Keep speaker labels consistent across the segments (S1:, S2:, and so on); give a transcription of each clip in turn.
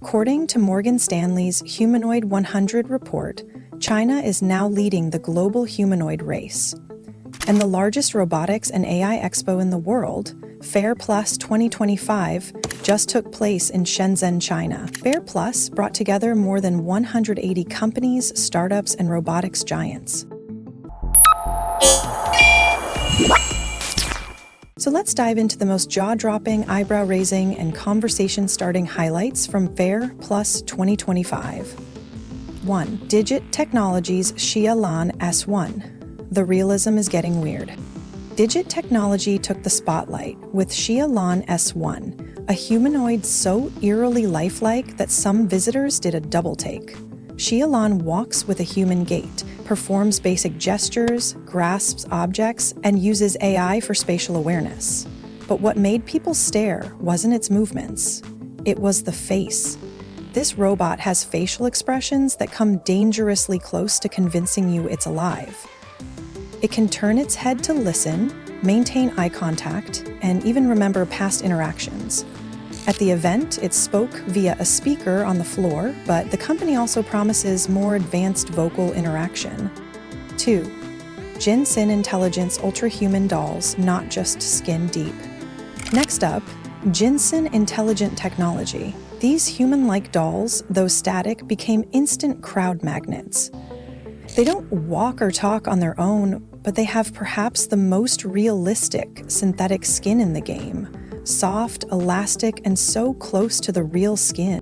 S1: According to Morgan Stanley's Humanoid 100 report, China is now leading the global humanoid race. And the largest robotics and AI expo in the world, Fair Plus 2025, just took place in Shenzhen, China. Fair Plus brought together more than 180 companies, startups, and robotics giants. So let's dive into the most jaw-dropping, eyebrow-raising, and conversation-starting highlights from Fair Plus 2025. 1. Digit Technologies Shia Lan S1. The realism is getting weird. Digit Technology took the spotlight with Shia Lan S1, a humanoid so eerily lifelike that some visitors did a double-take. Shia Lan walks with a human gait, performs basic gestures, grasps objects, and uses AI for spatial awareness. But what made people stare wasn't its movements. It was the face. This robot has facial expressions that come dangerously close to convincing you it's alive. It can turn its head to listen, maintain eye contact, and even remember past interactions. At the event, it spoke via a speaker on the floor, but the company also promises more advanced vocal interaction. 2. Jinsen Intelligence Ultrahuman Dolls, not just skin deep. Next up, Jinsen Intelligent Technology. These human-like dolls, though static, became instant crowd magnets. They don't walk or talk on their own, but they have perhaps the most realistic synthetic skin in the game. Soft, elastic, and so close to the real skin.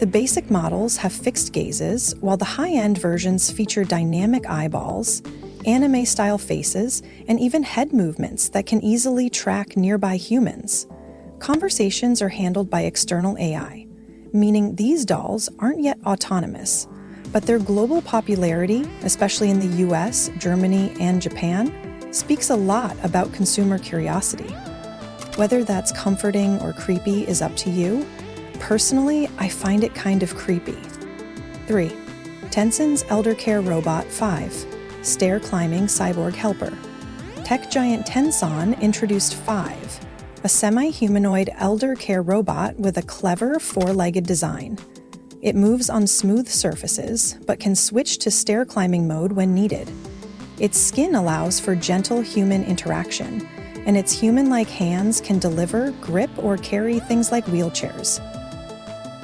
S1: The basic models have fixed gazes, while the high-end versions feature dynamic eyeballs, anime-style faces, and even head movements that can easily track nearby humans. Conversations are handled by external AI, meaning these dolls aren't yet autonomous, but their global popularity, especially in the US, Germany, and Japan, speaks a lot about consumer curiosity. Whether that's comforting or creepy is up to you. Personally, I find it kind of creepy. 3. Tencent's Eldercare Robot 5, Stair-Climbing Cyborg Helper. Tech giant Tencent introduced 5, a semi-humanoid elder care robot with a clever four-legged design. It moves on smooth surfaces, but can switch to stair-climbing mode when needed. Its skin allows for gentle human interaction, and its human-like hands can deliver, grip, or carry things like wheelchairs.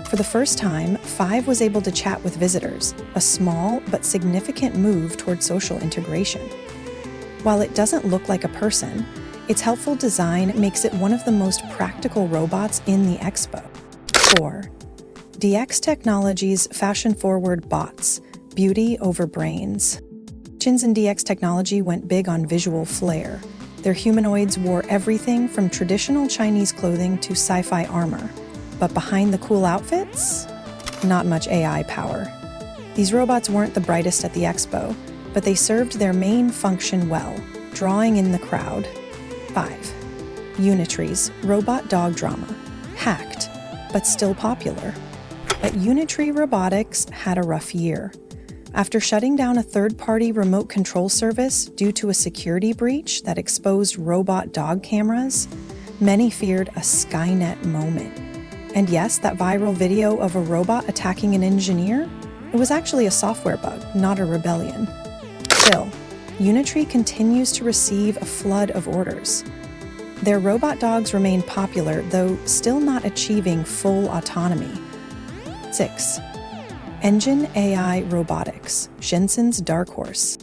S1: For the first time, 5 was able to chat with visitors, a small but significant move toward social integration. While it doesn't look like a person, its helpful design makes it one of the most practical robots in the expo. 4. DX Technologies Fashion-Forward Bots, Beauty over Brains. Jinsen DX Technology went big on visual flair. Their humanoids wore everything from traditional Chinese clothing to sci-fi armor. But behind the cool outfits, not much AI power. These robots weren't the brightest at the expo, but they served their main function well, drawing in the crowd. 5. Unitry's robot dog drama. Hacked, but still popular. But Unitry Robotics had a rough year. After shutting down a third-party remote control service due to a security breach that exposed robot dog cameras, many feared a Skynet moment. And yes, that viral video of a robot attacking an engineer, it was actually a software bug, not a rebellion. Still, Unitry continues to receive a flood of orders. Their robot dogs remain popular, though still not achieving full autonomy. 6. Engine AI Robotics, Shenzhen's dark horse.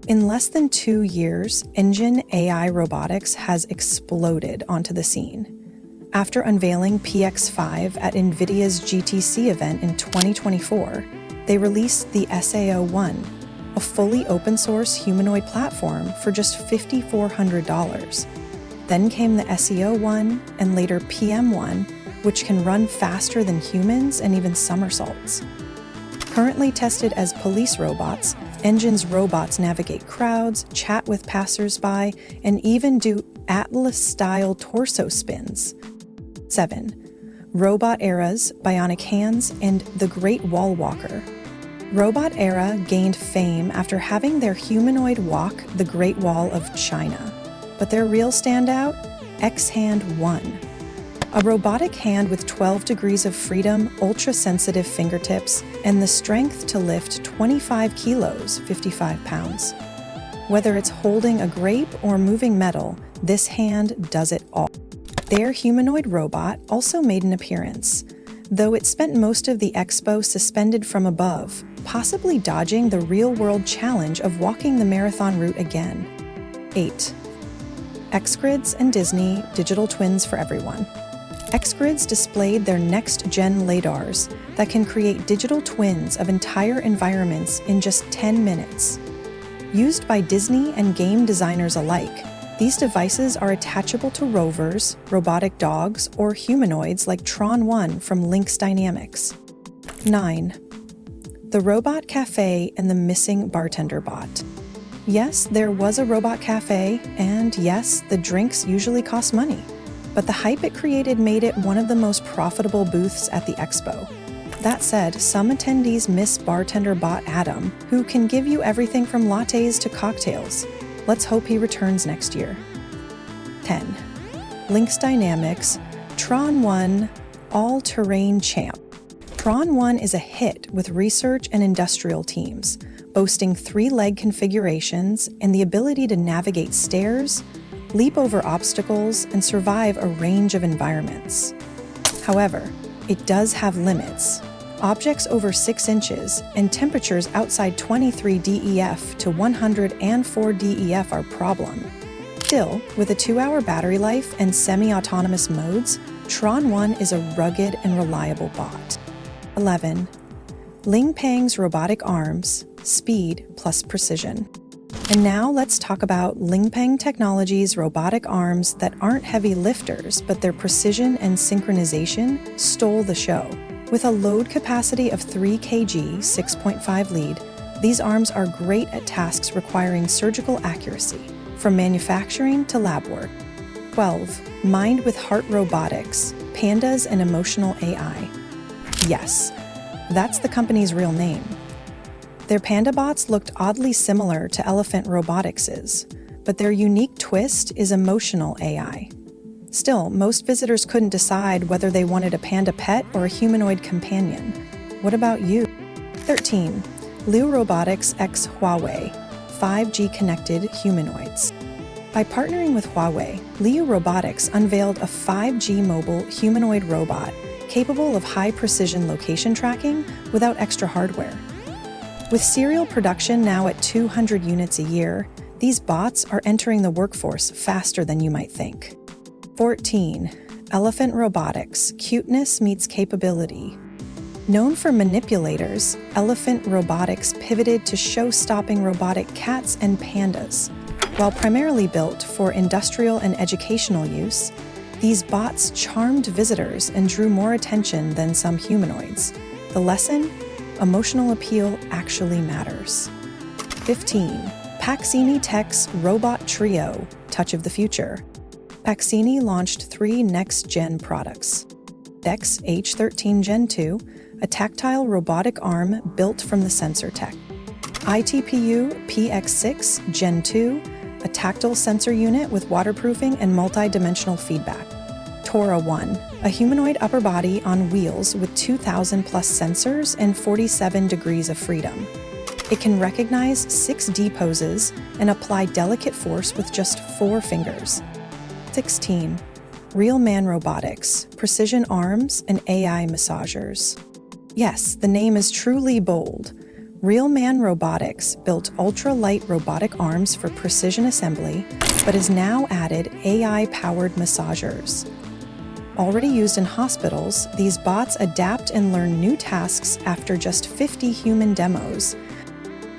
S1: In less than 2 years, Engine AI Robotics has exploded onto the scene. After unveiling PX5 at NVIDIA's GTC event in 2024, they released the SAO1, a fully open-source humanoid platform for just $5,400. Then came the SEO1 and later PM1, which can run faster than humans and even somersaults. Currently tested as police robots, Engine's robots navigate crowds, chat with passersby, and even do Atlas-style torso spins. 7. Robot Era's Bionic Hands and the Great Wall Walker. Robot Era gained fame after having their humanoid walk the Great Wall of China. But their real standout? X-Hand 1. A robotic hand with 12 degrees of freedom, ultra-sensitive fingertips, and the strength to lift 25 kilos, 55 pounds. Whether it's holding a grape or moving metal, this hand does it all. Their humanoid robot also made an appearance, though it spent most of the expo suspended from above, possibly dodging the real-world challenge of walking the marathon route again. 8. XGrids and Disney Digital Twins for Everyone. XGrids displayed their next-gen LiDARs that can create digital twins of entire environments in just 10 minutes. Used by Disney and game designers alike, these devices are attachable to rovers, robotic dogs, or humanoids like Tron 1 from Lynx Dynamics. 9. The Robot Café and the Missing Bartender Bot. Yes, there was a robot cafe, and yes, the drinks usually cost money. But the hype it created made it one of the most profitable booths at the expo. That said, some attendees miss bartender bot Adam, who can give you everything from lattes to cocktails. Let's hope he returns next year. 10. Lynx Dynamics Tron 1 All-Terrain Champ. Tron 1 is a hit with research and industrial teams, boasting 3-leg configurations and the ability to navigate stairs, leap over obstacles, and survive a range of environments. However, it does have limits. Objects over 6 inches and temperatures outside 23 DEF to 104 DEF are a problem. Still, with a 2-hour battery life and semi-autonomous modes, Tron 1 is a rugged and reliable bot. 11. Ling Peng's robotic arms, speed plus precision. And now let's talk about Ling Peng Technologies' robotic arms that aren't heavy lifters, but their precision and synchronization stole the show. With a load capacity of 3 kg, 6.5 lead, these arms are great at tasks requiring surgical accuracy, from manufacturing to lab work. 12. Mind with Heart Robotics, Pandas and Emotional AI. Yes, that's the company's real name. Their panda bots looked oddly similar to Elephant Robotics's, but their unique twist is emotional AI. Still, most visitors couldn't decide whether they wanted a panda pet or a humanoid companion. What about you? 13. Liu Robotics x Huawei, 5G connected humanoids. By partnering with Huawei, Liu Robotics unveiled a 5G mobile humanoid robot capable of high-precision location tracking without extra hardware. With serial production now at 200 units a year, these bots are entering the workforce faster than you might think. 14. Elephant Robotics, Cuteness Meets Capability. Known for manipulators, Elephant Robotics pivoted to show-stopping robotic cats and pandas. While primarily built for industrial and educational use, these bots charmed visitors and drew more attention than some humanoids. The lesson? Emotional appeal actually matters. 15. Paxini Tech's Robot Trio, Touch of the Future. Paxini launched 3 next-gen products. Dex H13 Gen 2, a tactile robotic arm built from the sensor tech. ITPU PX6 Gen 2, a tactile sensor unit with waterproofing and multi-dimensional feedback. Tora 1, a humanoid upper body on wheels with 2,000 plus sensors and 47 degrees of freedom. It can recognize 6D poses and apply delicate force with just 4 fingers. 16. Real Man Robotics, Precision Arms and AI Massagers. Yes, the name is truly bold. Real Man Robotics built ultra-light robotic arms for precision assembly, but has now added AI-powered massagers. Already used in hospitals, these bots adapt and learn new tasks after just 50 human demos.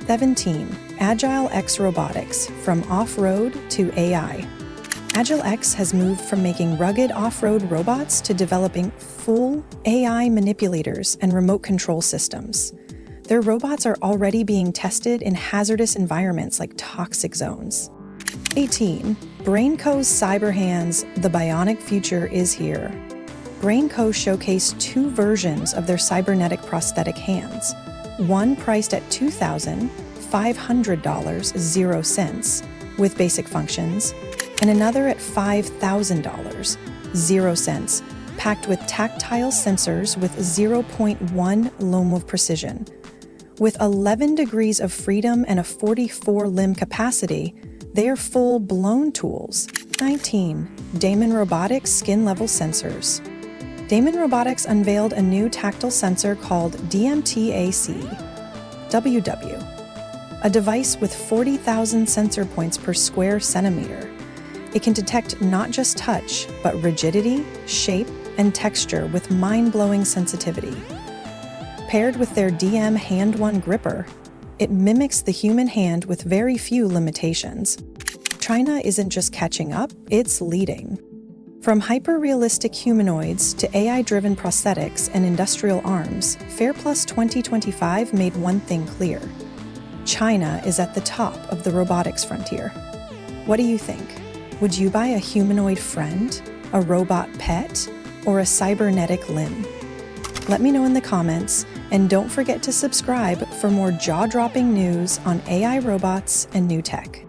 S1: 17. Agile X Robotics, from off-road to AI. Agile X has moved from making rugged off-road robots to developing full AI manipulators and remote control systems. Their robots are already being tested in hazardous environments like toxic zones. 18. BrainCo's Cyber Hands, the bionic future is here. BrainCo showcased 2 versions of their cybernetic prosthetic hands, one priced at $2,500, 0 cents, with basic functions, and another at $5,000, 0 cents, packed with tactile sensors with 0.1 loom of precision. With 11 degrees of freedom and a 44 limb capacity, they are full-blown tools. 19. Damon Robotics skin-level sensors. Damon Robotics unveiled a new tactile sensor called DMTAC-WW, a device with 40,000 sensor points per square centimeter. It can detect not just touch, but rigidity, shape, and texture with mind-blowing sensitivity. Paired with their DM Hand 1 gripper, it mimics the human hand with very few limitations. China isn't just catching up, it's leading. From hyper-realistic humanoids to AI-driven prosthetics and industrial arms, FairPlus 2025 made one thing clear. China is at the top of the robotics frontier. What do you think? Would you buy a humanoid friend, a robot pet, or a cybernetic limb? Let me know in the comments, and don't forget to subscribe for more jaw-dropping news on AI robots and new tech.